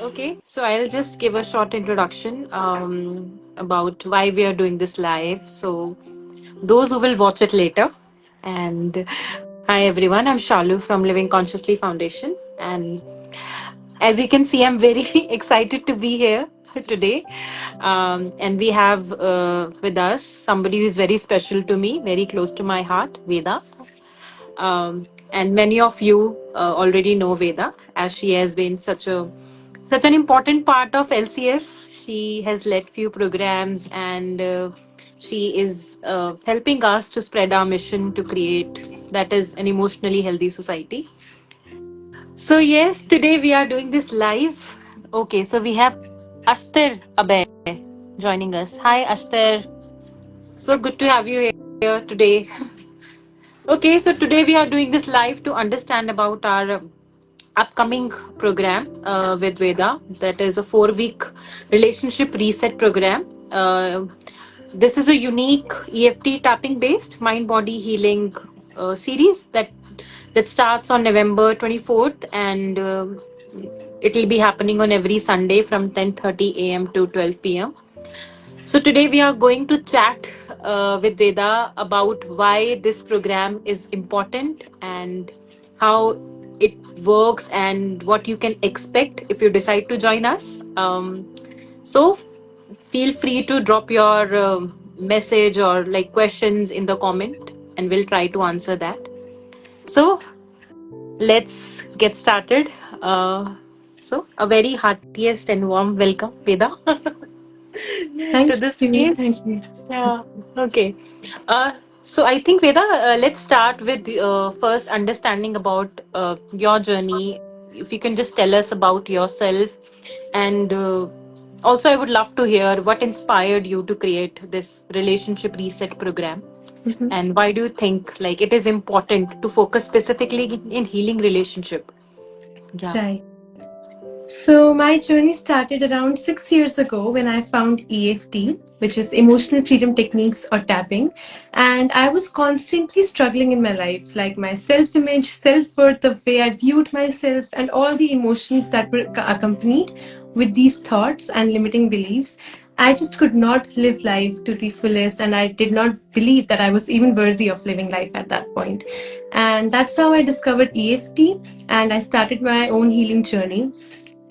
Okay, so I'll just give a short introduction about why we are doing this live. So, those who will watch it later. And hi everyone, I'm Shalu from Living Consciously Foundation. And as you can see, I'm very excited to be here today. And we have with us somebody who is very special to me, very close to my heart, Veda. And many of you already know Veda, as she has been such an important part of LCF. She has led few programs, and she is helping us to spread our mission to create that is an emotionally healthy society. So yes, today we are doing this live. Okay, so we have Ashtar Abhay joining us. Hi Ashtar, so good to have you here today. Okay, so today we are doing this live to understand about our upcoming program with Veda. That is a 4-week relationship reset program. This is a unique EFT tapping based mind body healing series that starts on November 24th, and it will be happening on every Sunday from 10:30 a.m. to 12 p.m. So today we are going to chat with Veda about why this program is important and how it works and what you can expect if you decide to join us. So feel free to drop your message or like questions in the comment, and we'll try to answer that. So let's get started. So a very heartiest and warm welcome, Veda. To Thank this you. space. Thank you. Yeah. Okay. So I think Veda, let's start with first understanding about your journey. If you can just tell us about yourself, and also I would love to hear what inspired you to create this relationship reset program, Mhm. and why do you think like it is important to focus specifically in healing relationship? Yeah. Right. So, my journey started around 6 years ago when I found EFT, which is Emotional Freedom Techniques or Tapping. And I was constantly struggling in my life, like my self image, self worth, the way I viewed myself, and all the emotions that were accompanied with these thoughts and limiting beliefs. I just could not live life to the fullest, and I did not believe that I was even worthy of living life at that point. And that's how I discovered EFT, and I started my own healing journey.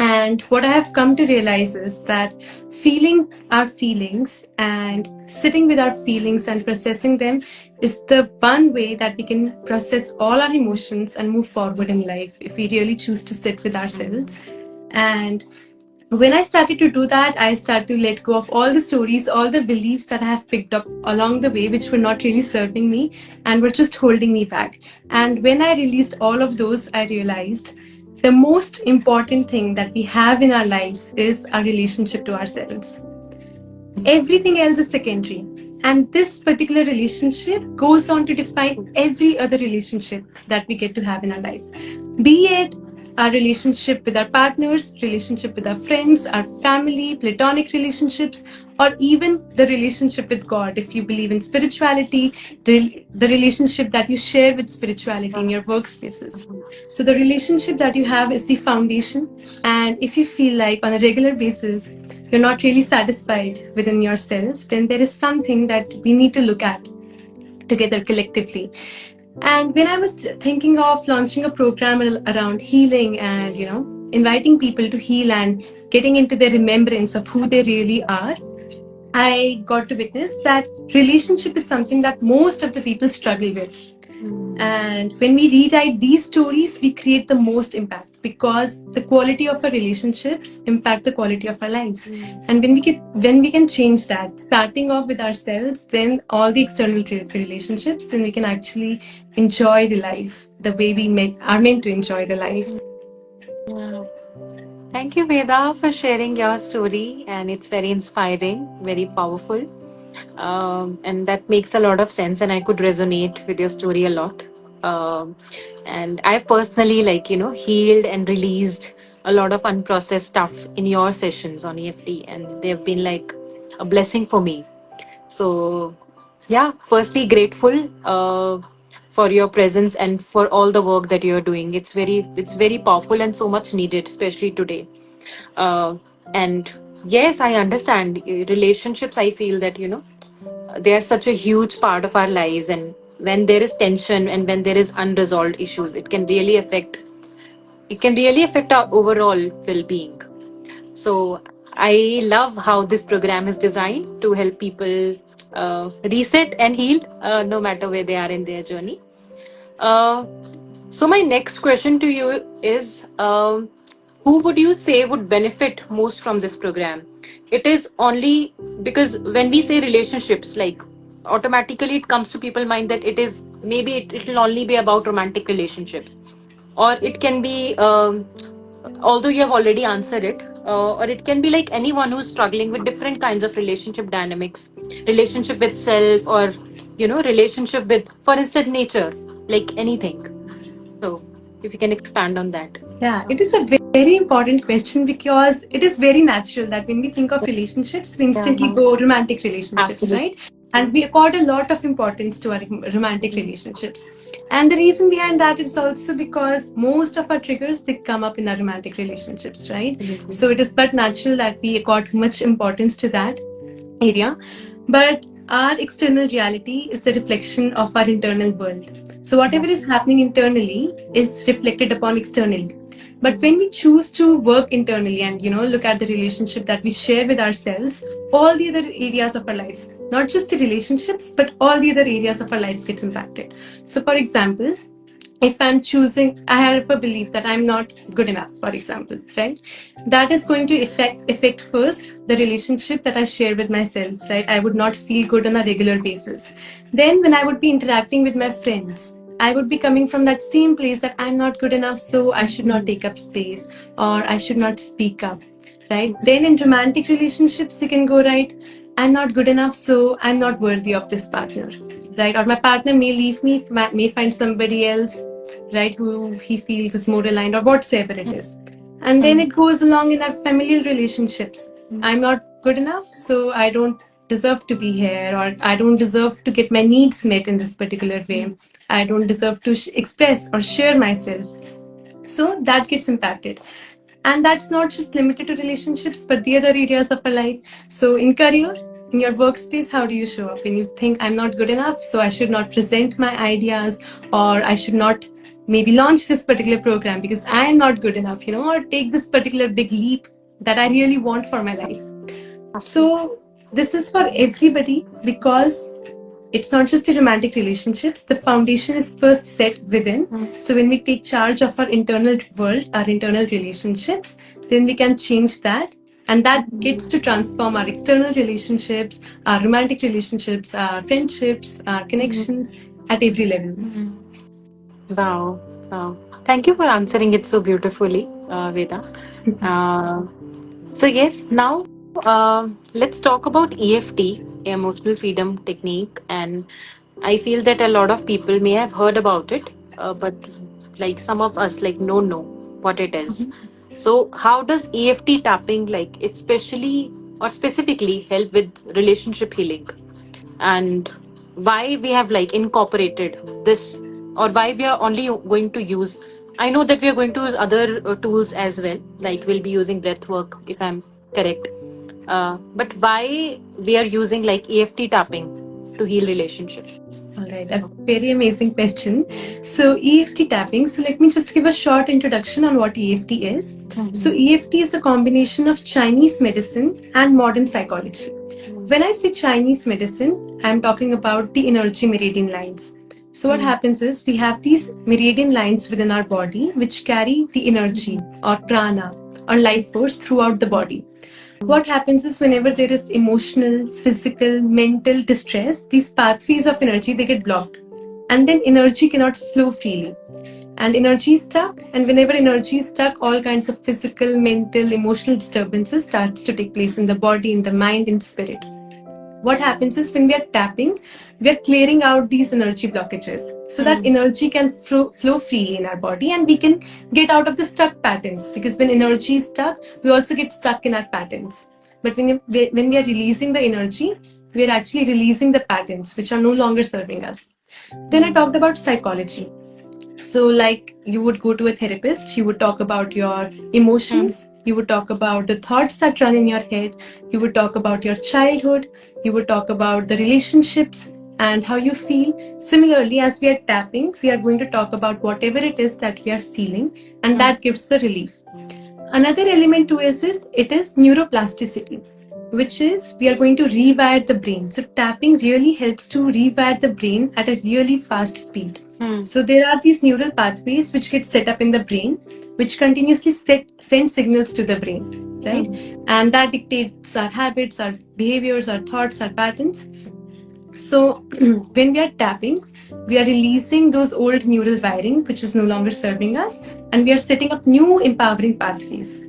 And what I have come to realize is that feeling our feelings and sitting with our feelings and processing them is the one way that we can process all our emotions and move forward in life if we really choose to sit with ourselves. And when I started to do that, I started to let go of all the stories, all the beliefs that I have picked up along the way, which were not really serving me and were just holding me back. And when I released all of those, I realized the most important thing that we have in our lives is our relationship to ourselves. Everything else is secondary. And this particular relationship goes on to define every other relationship that we get to have in our life. Be it our relationship with our partners, relationship with our friends, our family, platonic relationships, or even the relationship with God. If you believe in spirituality, the relationship that you share with spirituality in your workspaces. So the relationship that you have is the foundation. And if you feel like on a regular basis, you're not really satisfied within yourself, then there is something that we need to look at together collectively. And when I was thinking of launching a program around healing and, inviting people to heal and getting into their remembrance of who they really are, I got to witness that relationship is something that most of the people struggle with. And when we rewrite these stories, we create the most impact because the quality of our relationships impact the quality of our lives. And when we can change that, starting off with ourselves, then all the external relationships, then we can actually enjoy the life the way we are meant to enjoy the life. Yeah. Thank you, Veda, for sharing your story, and it's very inspiring, very powerful. And that makes a lot of sense, and I could resonate with your story a lot. Um, and I've personally, like, healed and released a lot of unprocessed stuff in your sessions on EFT, and they've been like a blessing for me. So, yeah, firstly, grateful for your presence and for all the work that you're doing. It's very powerful and so much needed, especially today. Uh, and yes, I understand relationships. I feel that they are such a huge part of our lives, and when there is tension and when there is unresolved issues, it can really affect our overall well-being. So I love how this program is designed to help people reset and heal, no matter where they are in their journey. Uh, so my next question to you is, who would you say would benefit most from this program? It is only because when we say relationships, like automatically it comes to people mind that it will only be about romantic relationships, or it can be, although you have already answered it, or it can be like anyone who's struggling with different kinds of relationship dynamics, relationship with self, or relationship with, for instance, nature, like anything. So if you can expand on that. Yeah, it is a very important question because it is very natural that when we think of relationships, we instantly Yeah, go romantic relationships, absolutely. right? And we accord a lot of importance to our romantic relationships. And the reason behind that is also because most of our triggers they come up in our romantic relationships, right? So it is but natural that we accord much importance to that area. But our external reality is the reflection of our internal world. So whatever is happening internally is reflected upon externally. But when we choose to work internally and look at the relationship that we share with ourselves, all the other areas of our life, not just the relationships, but all the other areas of our lives gets impacted. So for example, if I'm choosing, I have a belief that I'm not good enough, for example, right? That is going to affect first the relationship that I share with myself, right? I would not feel good on a regular basis. Then when I would be interacting with my friends, I would be coming from that same place that I'm not good enough, so I should not take up space or I should not speak up, right? Then in romantic relationships, you can go, right, I'm not good enough, so I'm not worthy of this partner, right? Or my partner may leave me, may find somebody else, right, who he feels is more aligned or whatsoever it is. And then it goes along in our familial relationships. I'm not good enough, so I don't deserve to be here, or I don't deserve to get my needs met in this particular way. I don't deserve to express or share myself. So that gets impacted. And that's not just limited to relationships, but the other areas of our life. So in career, in your workspace, how do you show up? When you think I'm not good enough, so I should not present my ideas, or I should not maybe launch this particular program because I am not good enough, or take this particular big leap that I really want for my life. So this is for everybody because it's not just the romantic relationships. The foundation is first set within. So when we take charge of our internal world, our internal relationships, then we can change that. And that gets to transform our external relationships, our romantic relationships, our friendships, our connections at every level. Wow, wow. Thank you for answering it so beautifully, Veda. Uh, so yes, now let's talk about EFT, emotional freedom technique, and I feel that a lot of people may have heard about it, but like some of us like don't know what it is. So how does EFT tapping, like, especially or specifically help with relationship healing, and why we have like incorporated this, or why we are only going to use, I know that we are going to use other tools as well, like we'll be using breath work if I'm correct, but why we are using like EFT tapping to heal relationships? All right, a very amazing question. So, EFT tapping. So, let me just give a short introduction on what EFT is. So, EFT is a combination of Chinese medicine and modern psychology. When I say Chinese medicine, I'm talking about the energy meridian lines. So, what happens is we have these meridian lines within our body which carry the energy or prana or life force throughout the body. What happens is whenever there is emotional, physical, mental distress, these pathways of energy they get blocked, and then energy cannot flow freely, and energy is stuck. And whenever energy is stuck, all kinds of physical, mental, emotional disturbances starts to take place in the body, in the mind, in spirit. What happens is when we are tapping, we are clearing out these energy blockages so that energy can flow freely in our body, and we can get out of the stuck patterns, because when energy is stuck, we also get stuck in our patterns. But when we are releasing the energy, we are actually releasing the patterns which are no longer serving us. Then I talked about psychology. So, like, you would go to a therapist, you would talk about your emotions, you would talk about the thoughts that run in your head, you would talk about your childhood, you would talk about the relationships and how you feel. Similarly, as we are tapping, we are going to talk about whatever it is that we are feeling, and that gives the relief. Another element to it is neuroplasticity, which is we are going to rewire the brain. So tapping really helps to rewire the brain at a really fast speed. So there are these neural pathways which get set up in the brain, which continuously send signals to the brain, right? And that dictates our habits, our behaviors, our thoughts, our patterns. So when we are tapping, we are releasing those old neural wiring, which is no longer serving us, and we are setting up new empowering pathways.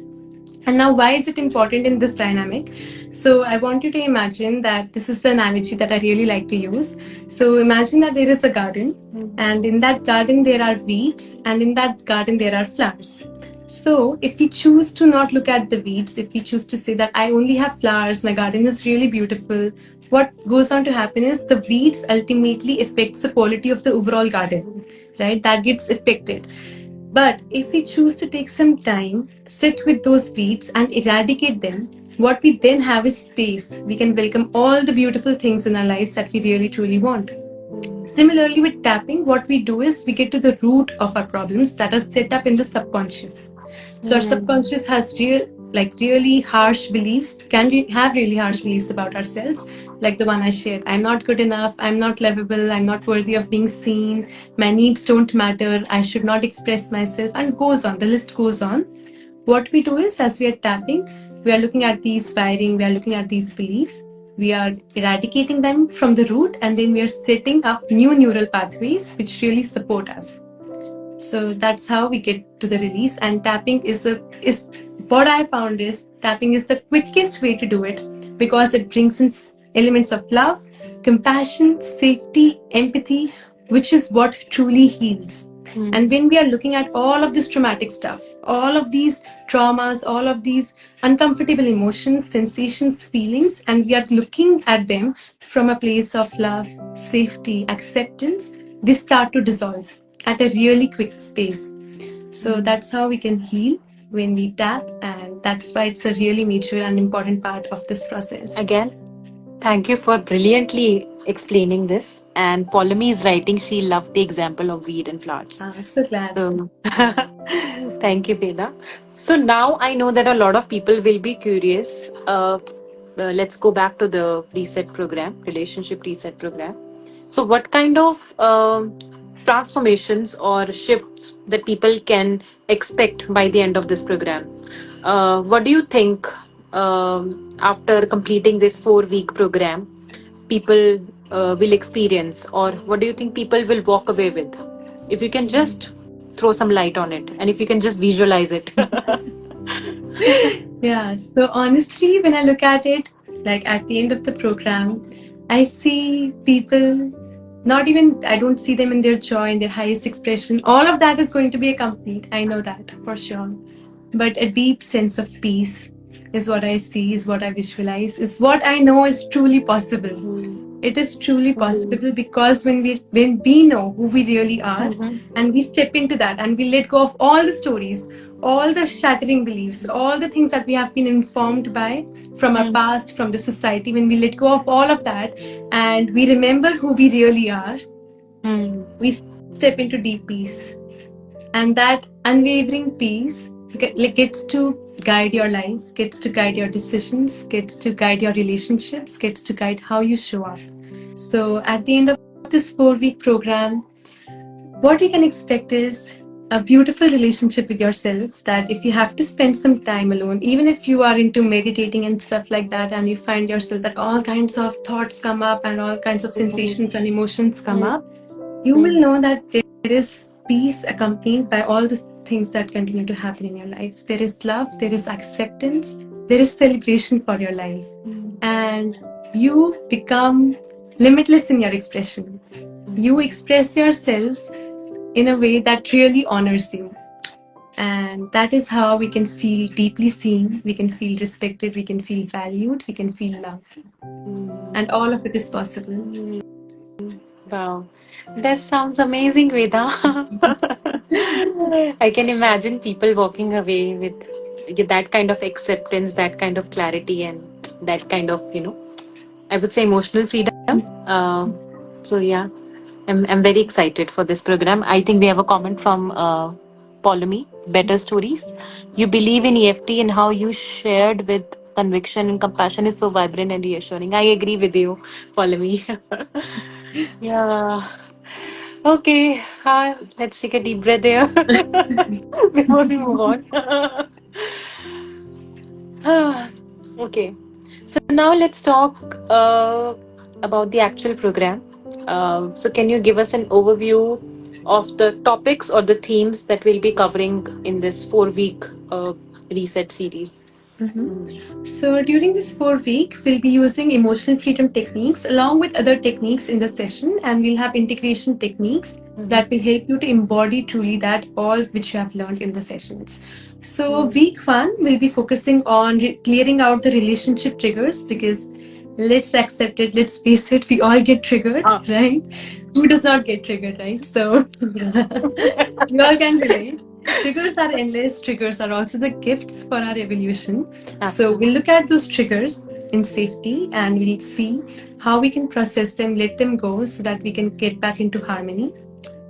And now, why is it important in this dynamic? So, I want you to imagine that this is the analogy that I really like to use. So, imagine that there is a garden, and in that garden, there are weeds, and in that garden, there are flowers. So, if we choose to not look at the weeds, if we choose to say that I only have flowers, my garden is really beautiful, what goes on to happen is the weeds ultimately affects the quality of the overall garden, right? That gets affected. But if we choose to take some time, sit with those weeds and eradicate them, what we then have is space. We can welcome all the beautiful things in our lives that we really truly want. Similarly, with tapping, what we do is we get to the root of our problems that are set up in the subconscious. So our subconscious has really harsh beliefs, can we have really harsh beliefs about ourselves, like the one I shared. I'm not good enough, I'm not lovable, I'm not worthy of being seen, my needs don't matter, I should not express myself, and goes on, the list goes on. What we do is, as we are tapping, we are looking at these wiring, we are looking at these beliefs, we are eradicating them from the root, and then we are setting up new neural pathways which really support us. So that's how we get to the release. And tapping is what I found is tapping is the quickest way to do it, because it brings in elements of love, compassion, safety, empathy, which is what truly heals. And when we are looking at all of this traumatic stuff, all of these traumas, all of these uncomfortable emotions, sensations, feelings, and we are looking at them from a place of love, safety, acceptance, they start to dissolve at a really quick pace. So that's how we can heal when we tap, and that's why it's a really major and important part of this process. Again, thank you for brilliantly explaining this. And Polemy is writing, she loved the example of weed and flowers. So glad. So, thank you, Veda. So now I know that a lot of people will be curious. Let's go back to the reset program, relationship reset program. So, what kind of transformations or shifts that people can expect by the end of this program? What do you think after completing this 4 week program, people will experience, or what do you think people will walk away with? If you can just throw some light on it, and if you can just visualize it. Yeah, so honestly, when I look at it, like at the end of the program, I see people, not even, I don't see them in their joy, in their highest expression. All of that is going to be accompanied. I know that for sure. But a deep sense of peace is what I see, is what I visualize, is what I know is truly possible. It is truly possible because when we know who we really are, and we step into that and we let go of all the stories, all the shattering beliefs, all the things that we have been informed by from our past, from the society, when we let go of all of that and we remember who we really are, we step into deep peace. And that unwavering peace gets to guide your life, gets to guide your decisions, gets to guide your relationships, gets to guide how you show up. So at the end of this 4 week program, what you can expect is a beautiful relationship with yourself, that if you have to spend some time alone, even if you are into meditating and stuff like that, and you find yourself that all kinds of thoughts come up and all kinds of sensations and emotions come up, you will know that there is peace accompanied by all the things that continue to happen in your life. There is love, there is acceptance, there is celebration for your life. And you become limitless in your expression. You express yourself in a way that really honors you. And that is how we can feel deeply seen, we can feel respected, we can feel valued, we can feel loved. And all of it is possible. Wow, that sounds amazing, Veda. I can imagine people walking away with that kind of acceptance, that kind of clarity, and that kind of, I would say emotional freedom. So yeah, I'm very excited for this program. I think we have a comment from Polomy, Better Stories. You believe in EFT and how you shared with conviction and compassion is so vibrant and reassuring. I agree with you, Polomy. Yeah. Okay. Let's take a deep breath there before we move on. Okay. So now let's talk about the actual program. So can you give us an overview of the topics or the themes that we'll be covering in this 4 week reset series? Mhm. So during this 4 week, we'll be using emotional freedom techniques along with other techniques in the session, and we'll have integration techniques Mhm. that will help you to embody truly that all which you have learned in the sessions. So Mm. week one, we'll be focusing on clearing out the relationship triggers because let's accept it, let's face it, we all get triggered, Ah, right? Who does not get triggered, right? So we all can relate. Triggers are endless. Triggers are also the gifts for our evolution. So we'll absolutely. look at those triggers in safety and we'll see how we can process them, let them go so that we can get back into harmony.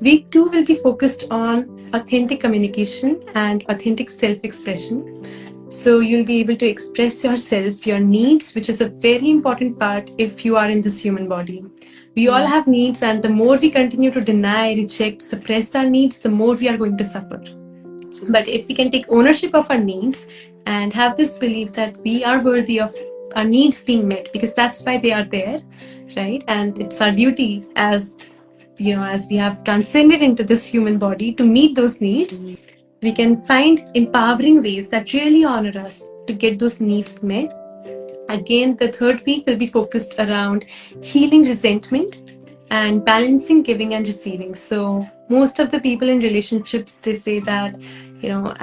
Week two will be focused on authentic communication and authentic self expression. So you'll be able to express yourself, your needs, which is a very important part if you are in this human body. We all Mm. have needs, and the more we continue to deny, reject, suppress our needs, the more we are going to suffer. But Absolutely. if we can take ownership of our needs and have this belief that we are worthy of our needs being met, because that's why they are there, right? And it's our duty as as we have transcended into this human body to meet those needs, Mhm. we can find empowering ways that really honor us to get those needs met. Again, the third week will be focused around healing resentment and balancing giving and receiving. So, most of the people in relationships they say that,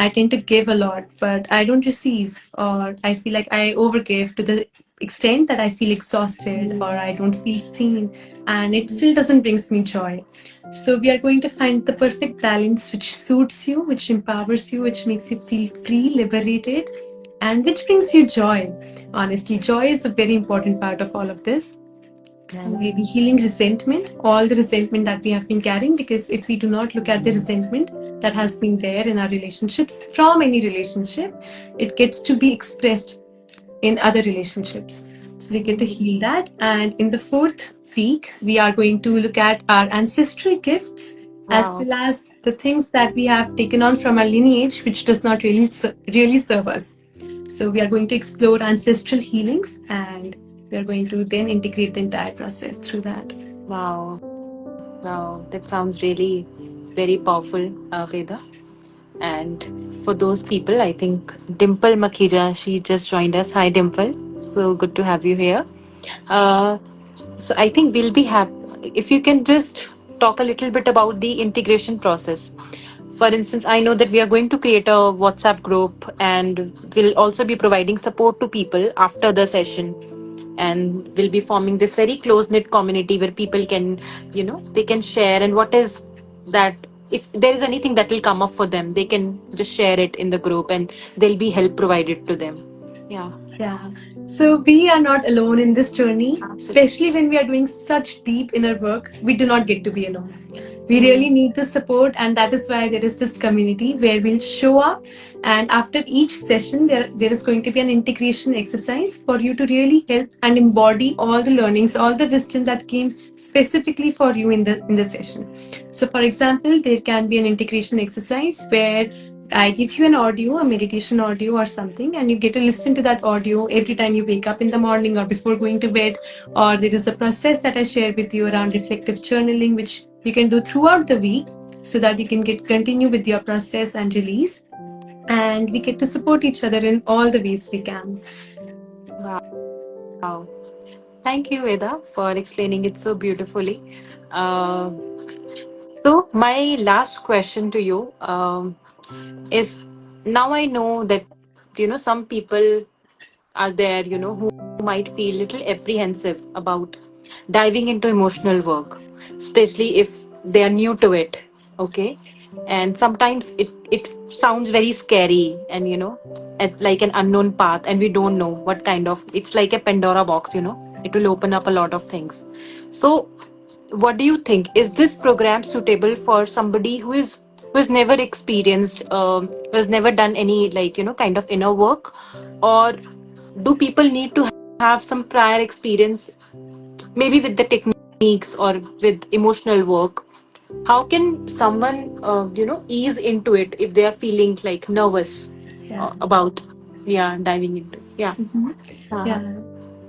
I tend to give a lot, but I don't receive, or I feel like I overgive to the extent that I feel exhausted or I don't feel seen, and it still doesn't brings me joy. So, we are going to find the perfect balance which suits you, which empowers you, which makes you feel free, liberated, and which brings you joy. Honestly, joy is a very important part of all of this. And we'll be healing resentment, all the resentment that we have been carrying, because if we do not look at the resentment that has been there in our relationships from any relationship, it gets to be expressed in other relationships. So we get to heal that. And in the fourth week, we are going to look at our ancestral gifts as Wow. well as the things that we have taken on from our lineage, which does not really serve us. So we are going to explore ancestral healings and we are going to then integrate the entire process through that. Wow. Wow. That sounds really very powerful, Veda. And for those people, I think Dimple Makhija, she just joined us. Hi, Dimple. So good to have you here. Uh, so I think we'll be happy if you can just talk a little bit about the integration process. For instance, I know that we are going to create a WhatsApp group and we'll also be providing support to people after the session. And we'll be forming this very close knit community where people can, they can share. And what is that? If there is anything that will come up for them, they can just share it in the group and there'll be help provided to them. Yeah, Yeah. So we are not alone in this journey, especially absolutely. when we are doing such deep inner work. We do not get to be alone. We really Mm. need the support, and that is why there is this community where we'll show up. And after each session, there is going to be an integration exercise for you to really help and embody all the learnings, all the wisdom that came specifically for you in the session. So, for example, there can be an integration exercise where I give you an audio, a meditation audio or something, and you get to listen to that audio every time you wake up in the morning or before going to bed. Or there is a process that I share with you around reflective journaling, which you can do throughout the week so that you can continue with your process and release. And we get to support each other in all the ways we can. Wow. Thank you, Veda, for explaining it so beautifully. Uh, so, my last question to you is now I know that, some people are there, who might feel little apprehensive about diving into emotional work, especially if they are new to it. Okay. And sometimes it sounds very scary and, at like an unknown path, and we don't know what kind of, it's like a Pandora box, it will open up a lot of things. So what do you think, is this program suitable for somebody who has never experienced, who has never done any, like, kind of inner work, or do people need to have some prior experience, maybe with the techniques or with emotional work? How can someone ease into it if they are feeling like nervous Yeah. about, yeah, diving into, yeah. Mhm. Uh-huh. Yeah.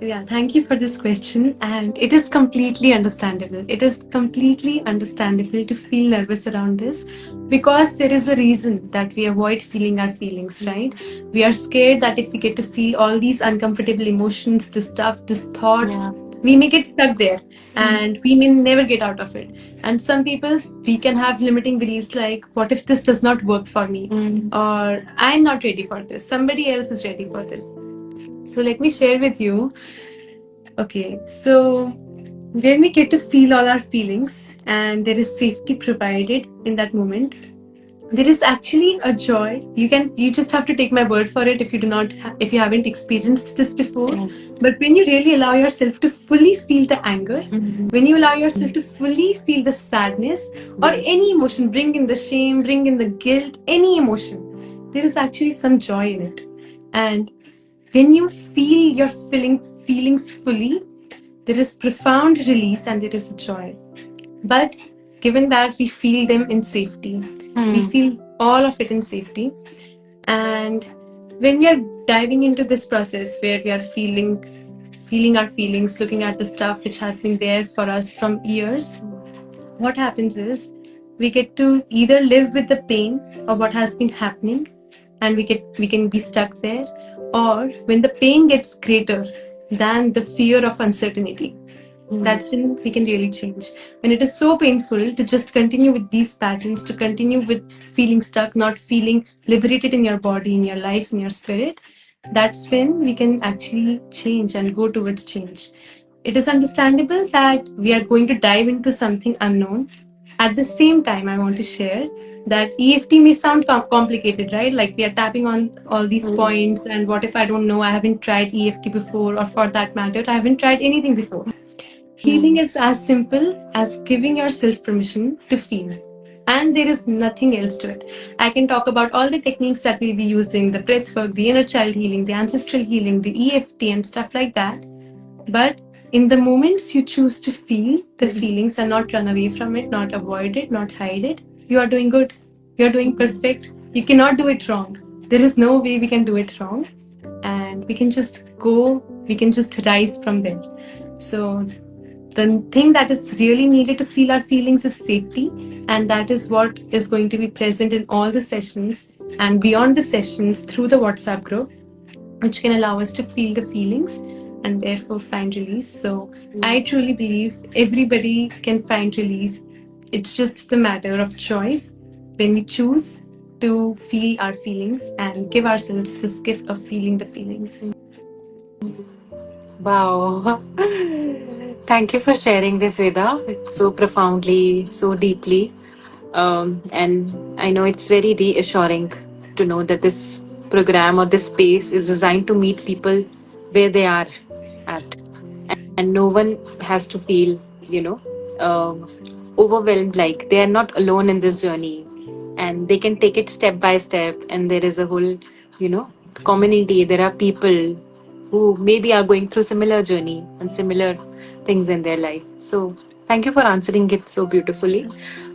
Yeah, thank you for this question. And it is completely understandable. It is completely understandable to feel nervous around this because there is a reason that we avoid feeling our feelings, right? We are scared that if we get to feel all these uncomfortable emotions, this stuff, these thoughts, Yeah. we may get stuck there Mm. and we may never get out of it. And some people, we can have limiting beliefs like, what if this does not work for me? Mm. Or I'm not ready for this. Somebody else is ready for this. So let me share with you. Okay, so when we get to feel all our feelings and there is safety provided in that moment, there is actually a joy. You just have to take my word for it if you do not if you haven't experienced this before. Yes. But when you really allow yourself to fully feel the anger, Mhm. when you allow yourself to fully feel the sadness or Yes. any emotion, bring in the shame, bring in the guilt, any emotion, there is actually some joy in it. And when you feel your feelings fully, there is profound release and there is joy. But given that we feel them in safety, we Mm. feel all of it in safety. And when we are diving into this process where we are feeling our feelings, looking at the stuff which has been there for us from years, what happens is we get to either live with the pain of what has been happening and we can be stuck there, or when the pain gets greater than the fear of uncertainty, Mm. that's when we can really change. When it is so painful to just continue with these patterns, to continue with feeling stuck, not feeling liberated in your body, in your life, in your spirit, that's when we can actually change and go towards change. It is understandable that we are going to dive into something unknown. At the same time, I want to share that EFT may sound complicated, right? Like we are tapping on all these Mm. points, and what if I don't know? I haven't tried EFT before, or for that matter, I haven't tried anything before. Healing Mm. is as simple as giving yourself permission to feel. And there is nothing else to it. I can talk about all the techniques that we'll be using, the breath work, the inner child healing, the ancestral healing, the EFT, and stuff like that. But in the moments you choose to feel the feelings and not run away from it, not avoid it, not hide it, you are doing good. You're doing perfect. You cannot do it wrong. There is no way we can do it wrong. And we can just rise from there. So the thing that is really needed to feel our feelings is safety, and that is what is going to be present in all the sessions and beyond the sessions through the WhatsApp group, which can allow us to feel the feelings and therefore find release. So I truly believe everybody can find release. It's just the matter of choice when we choose to feel our feelings and give ourselves this gift of feeling the feelings. Wow. Thank you for sharing this, Veda. It's so profoundly, so deeply. And I know it's very reassuring to know that this program or this space is designed to meet people where they are at. And no one has to feel, overwhelmed, like they are not alone in this journey. And they can take it step by step. And there is a whole, community. There are people who maybe are going through similar journey and similar things in their life. So thank you for answering it so beautifully.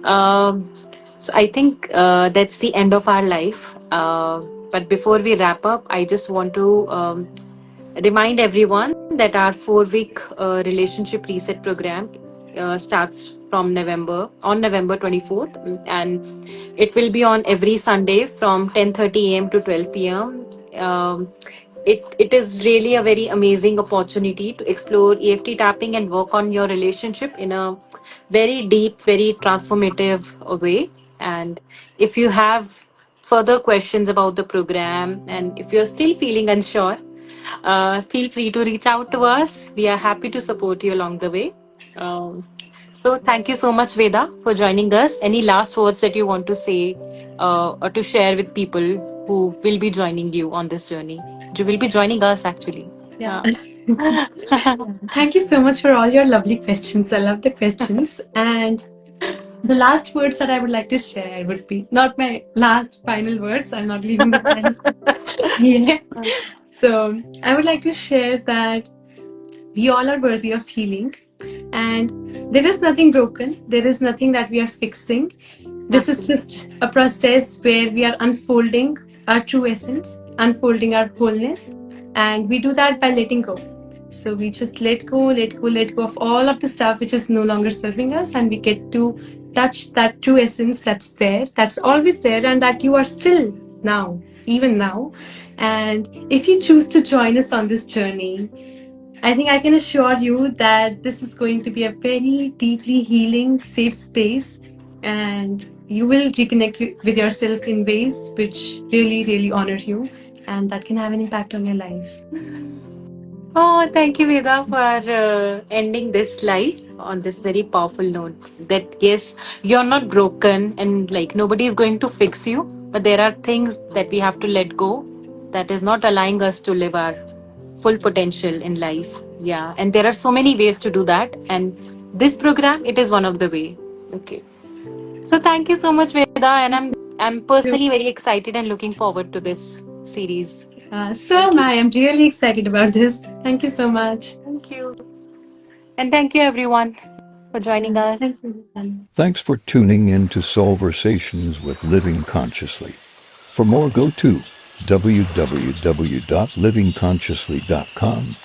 So I think that's the end of our life. But before we wrap up, I just want to remind everyone that our 4 week relationship reset program starts from November 24th, and it will be on every Sunday from 10:30 a.m. to 12 p.m. It is really a very amazing opportunity to explore EFT tapping and work on your relationship in a very deep, very transformative way. And if you have further questions about the program, and if you're still feeling unsure, Feel free to reach out to us. We are happy to support you along the way. So thank you so much, Veda, for joining us. Any last words that you want to say or to share with people who will be joining you on this journey? You will be joining us actually. Yeah. Yeah. Thank you so much for all your lovely questions. I love the questions. And the last words that I would like to share would be not my last final words. I'm not leaving the planet yet. So I would like to share that we all are worthy of healing, and there is nothing broken. There is nothing that we are fixing. This is Absolutely. just a process where we are unfolding our true essence, unfolding our wholeness, and we do that by letting go. So we just let go, let go, let go of all of the stuff which is no longer serving us, and we get to touch that true essence that's there, that's always there, and that you are still now, even now. And if you choose to join us on this journey, I think I can assure you that this is going to be a very deeply healing, safe space, and you will reconnect with yourself in ways which really, really honor you, and that can have an impact on your life. Oh, thank you, Veda, for ending this life on this very powerful note. That yes, you're not broken and like nobody is going to fix you, but there are things that we have to let go that is not allowing us to live our full potential in life. Yeah, and there are so many ways to do that, and this program it is one of the way. Okay, so thank you so much, Veda, and I'm personally very excited and looking forward to this series. So Thank am you. I. I'm really excited about this. Thank you so much. Thank you. And thank you, everyone, for joining Thank us. you. Thanks for tuning in to Solversations with Living Consciously. For more, go to www.livingconsciously.com